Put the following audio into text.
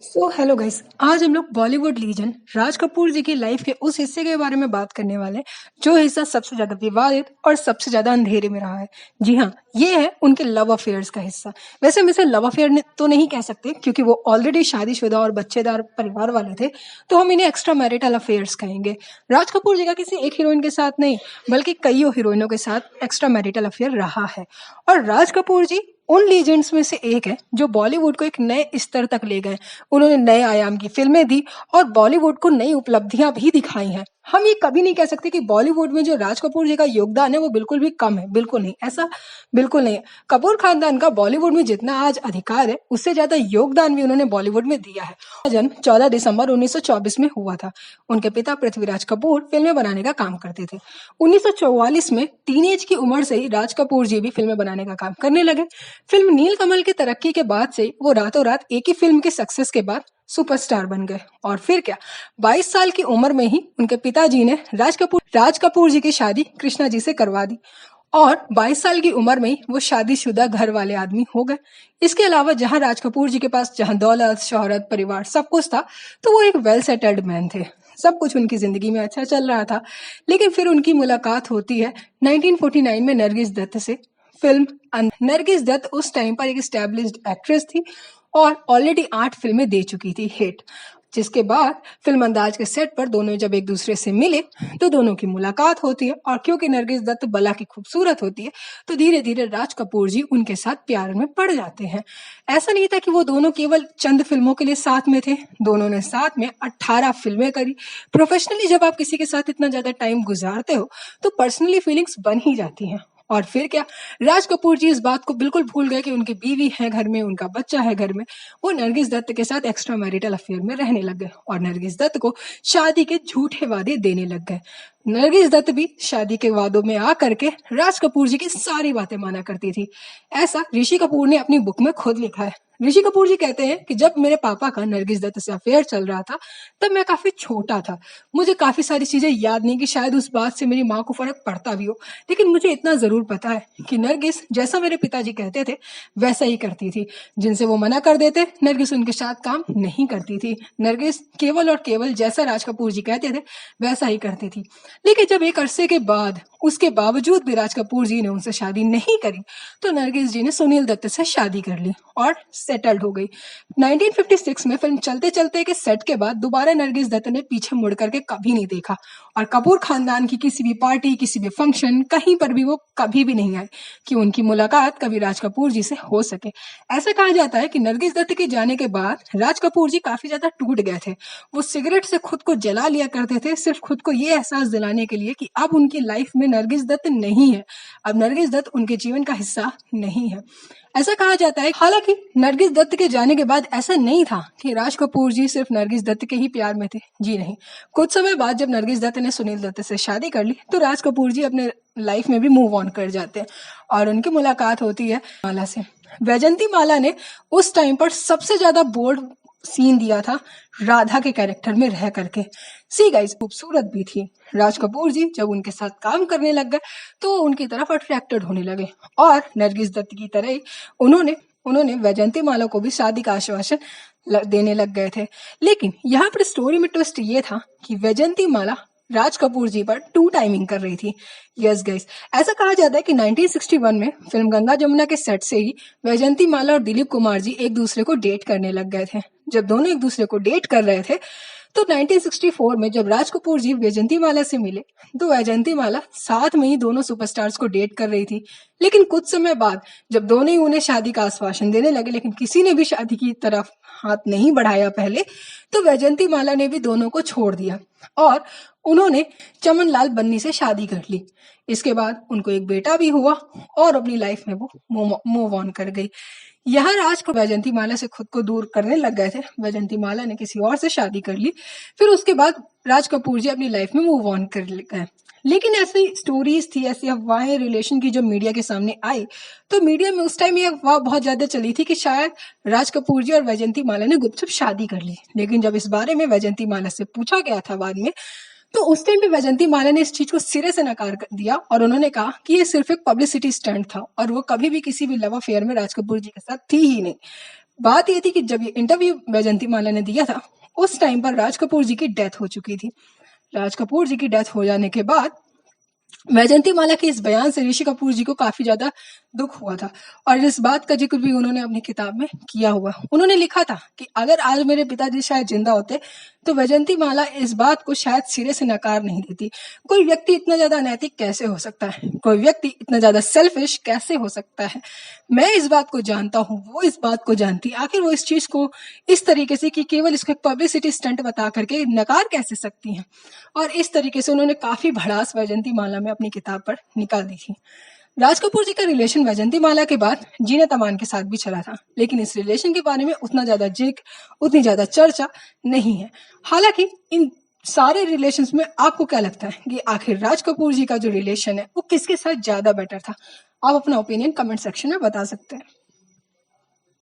Hello guys. आज हम लोग बॉलीवुड लीजेंड राज कपूर जी की लाइफ के उस हिस्से के बारे में बात करने वाले हैं जो हिस्सा सबसे ज्यादा विवादित और सबसे ज्यादा अंधेरे में रहा है। जी हाँ, ये है उनके लव अफेयर्स का हिस्सा। वैसे हम इसे लव अफेयर तो नहीं कह सकते क्योंकि वो ऑलरेडी शादीशुदा और बच्चेदार परिवार वाले थे, तो हम इन्हें एक्स्ट्रा मैरिटल अफेयर्स कहेंगे। राज कपूर जी का किसी एक हीरोइन के साथ नहीं बल्कि कई हीरोइनों के साथ एक्स्ट्रा मैरिटल अफेयर रहा है। और राज कपूर जी उन लीजेंड्स में से एक है जो बॉलीवुड को एक नए स्तर तक ले गए। उन्होंने नए आयाम की फिल्में दी और बॉलीवुड को नई उपलब्धियां भी दिखाई हैं। हम ये कभी नहीं कह सकते कि बॉलीवुड में जो राज कपूर जी का योगदान है वो बिल्कुल भी कम है। बिल्कुल नहीं, ऐसा बिल्कुल नहीं है। कपूर खानदान का बॉलीवुड में जितना आज अधिकार है उससे ज्यादा योगदान भी उन्होंने बॉलीवुड में दिया है। जन्म 14 दिसंबर 1924 में हुआ था। उनके पिता पृथ्वीराज कपूर फिल्में बनाने का काम करते थे। 1944 में टीनेज की उम्र से ही राज कपूर जी भी फिल्में बनाने का काम करने लगे। फिल्म नीलकमल की तरक्की के बाद से वो रातों रात एक ही फिल्म की सक्सेस के बाद सुपरस्टार बन गए। और फिर क्या, 22 साल की उम्र में ही उनके पिताजी ने राज कपूर जी की शादी कृष्णा जी से करवा दी और 22 साल की उम्र में ही वो शादीशुदा घर वाले आदमी हो गए। इसके अलावा जहां राज कपूर जी के पास जहां दौलत, शोहरत, परिवार सब कुछ था, तो वो एक वेल सेटल्ड मैन थे। सब कुछ उनकी जिंदगी में अच्छा चल रहा था। लेकिन फिर उनकी मुलाकात होती है 1949 में नरगिस दत्त से। नरगिस दत्त उस टाइम पर एक एस्टैब्लिश्ड एक्ट्रेस थी और ऑलरेडी 8 फिल्में दे चुकी थी हिट। जिसके बाद फिल्म अंदाज के सेट पर दोनों जब एक दूसरे से मिले तो दोनों की मुलाकात होती है और क्योंकि नरगिस दत्त बला की खूबसूरत होती है तो धीरे धीरे राज कपूर जी उनके साथ प्यार में पड़ जाते हैं। ऐसा नहीं था कि वो दोनों केवल चंद फिल्मों के लिए साथ में थे, दोनों ने साथ में 18 फिल्में करी। प्रोफेशनली जब आप किसी के साथ इतना ज्यादा टाइम गुजारते हो तो पर्सनली फीलिंग्स बन ही जाती हैं। और फिर क्या, राज कपूर जी इस बात को बिल्कुल भूल गए कि उनकी बीवी है घर में, उनका बच्चा है घर में। वो नरगिस दत्त के साथ एक्स्ट्रा मैरिटल अफेयर में रहने लग गए और नरगिस दत्त को शादी के झूठे वादे देने लग गए। नरगिस दत्त भी शादी के वादों में आ करके राज कपूर जी की सारी बातें माना करती थी। ऐसा ऋषि कपूर ने अपनी बुक में खुद लिखा है। ऋषि कपूर जी कहते हैं कि जब मेरे पापा का नरगिस दत्त से अफेयर चल रहा था तब मैं काफी छोटा था। मुझे काफी सारी चीजें याद नहीं कि शायद उस बात से मेरी माँ को फर्क पड़ता भी हो, लेकिन मुझे इतना जरूर पता है कि नरगिस जैसा मेरे पिताजी कहते थे वैसा ही करती थी। जिनसे वो मना कर देते नरगिस उनके साथ काम नहीं करती थी। नरगिस केवल और केवल जैसा राज कपूर जी कहते थे वैसा ही करती थी। लेकिन जब एक अरसे के बाद उसके बावजूद भी राज कपूर जी ने उनसे शादी नहीं करी तो नरगिस जी ने सुनील दत्त से शादी कर ली और सेटल्ड हो गई। 1956 में फिल्म चलते चलते के सेट के बाद दोबारा नरगिस दत्त ने पीछे मुड़ करके कभी नहीं देखा और कपूर खानदान की किसी भी पार्टी, किसी भी फंक्शन, कहीं पर भी वो कभी भी नहीं आए कि उनकी मुलाकात कभी राज कपूर जी से हो सके। ऐसा कहा जाता है कि नरगिस दत्त के जाने के बाद राज कपूर जी काफी ज्यादा टूट गए थे। वो सिगरेट से खुद को जला लिया करते थे सिर्फ खुद को ये एहसास दिलाने के लिए कि अब उनकी लाइफ में नरगिस दत्त नहीं है, अब नरगिस दत्त उनके जीवन का हिस्सा नहीं है। ऐसा कहा जाता है। हालांकि नरगिस दत्त के जाने के बाद ऐसा नहीं था कि राज कपूर जी सिर्फ नरगिस दत्त के ही प्यार में थे। जी नहीं, कुछ समय बाद जब नरगिस दत्त ने सुनील दत्त से शादी कर ली तो राज कपूर जी अपने लाइफ में भी मूव ऑन कर जाते हैं और उनकी मुलाकात होती है माला से। वैजंती माला ने उस टाइम पर सबसे ज्यादा बोल्ड सीन दिया था राधा के कैरेक्टर में रह करके। सी गाइस, खूबसूरत भी थी। राज कपूर जी जब उनके साथ काम करने लग गए तो उनकी तरफ अट्रैक्टेड होने लगे और नरगिस दत्त की तरह ही उन्होंने वैजंती माला को भी शादी का आश्वासन देने लग गए थे। लेकिन यहाँ पर स्टोरी में ट्विस्ट ये था कि वैजंती माला राज कपूर जी पर टू टाइमिंग कर रही थी। यस गाइस, ऐसा कहा जाता है कि 1961 में फिल्म गंगा जमुना के सेट से ही वैजंती माला और दिलीप कुमार जी एक दूसरे को डेट करने लग गए थे। जब दोनों एक दूसरे को डेट कर रहे थे तो 1964 में जब राज कपूर जी वैजंती माला से मिले तो वैजंती माला साथ में ही दोनों सुपरस्टार्स को डेट कर रही थी। लेकिन कुछ समय बाद जब दोनों ही उन्हें शादी का आश्वासन देने लगे लेकिन किसी ने भी शादी की तरफ हाथ नहीं बढ़ाया पहले, तो वैजंती माला ने भी दोनों को छोड़ दिया और उन्होंने चमन लाल बन्नी से शादी कर ली। इसके बाद उनको एक बेटा भी हुआ और अपनी लाइफ में वो मूव ऑन कर गई। यहाँ राज को वैजंती माला से खुद को दूर करने लग गए थे। वैजंती माला ने किसी और से शादी कर ली। फिर उसके बाद राज कपूर जी अपनी लाइफ में मूव ऑन कर गए। लेकिन ऐसी स्टोरीज थी, ऐसी अफवाहें रिलेशन की जो मीडिया के सामने आई, तो मीडिया में उस टाइम ये अफवाह बहुत ज्यादा चली थी कि शायद राज कपूर जी और वैजंती माला ने गुपचुप शादी कर ली। लेकिन जब इस बारे में वैजंती माला से पूछा गया था बाद में, तो उस टाइम पे वैजंती माला ने इस चीज को सिरे से नकार कर दिया और उन्होंने कहा कि ये सिर्फ एक पब्लिसिटी स्टंट था और वो कभी भी किसी भी लव अफेयर में राज कपूर जी के साथ थी ही नहीं। बात ये थी कि जब ये इंटरव्यू वैजंती माला ने दिया था, उस टाइम पर राज कपूर जी की डेथ हो चुकी थी। राज कपूर जी की डेथ हो जाने के बाद वैजंती माला के इस बयान से ऋषि कपूर जी को काफी ज्यादा दुख हुआ था और इस बात का जिक्र भी उन्होंने अपनी किताब में किया हुआ। उन्होंने लिखा था कि अगर आज मेरे पिताजी शायद जिंदा होते तो वैजंती माला इस बात को शायद सिरे से नकार नहीं देती। कोई व्यक्ति इतना ज्यादा अनैतिक कैसे हो सकता है, कोई व्यक्ति इतना ज्यादा सेल्फिश कैसे हो सकता है। मैं इस बात को जानता हूँ, वो इस बात को जानती, आखिर वो इस चीज को इस तरीके से कि केवल इसको एक पब्लिसिटी स्टंट बता करके नकार कैसे सकती हैं। और इस तरीके से उन्होंने काफी भड़ास वैजंती माला में अपनी किताब पर निकाल दी थी। राज कपूर जी का रिलेशन वैजंती माला के बाद जीनत अमान के साथ भी चला था, लेकिन इस रिलेशन के बारे में उतना ज्यादा जिक्र, उतनी ज्यादा चर्चा नहीं है। हालांकि इन सारे रिलेशंस में आपको क्या लगता है कि आखिर राज कपूर जी का जो रिलेशन है वो किसके साथ ज्यादा बेटर था? आप अपना ओपिनियन कमेंट सेक्शन में बता सकते हैं।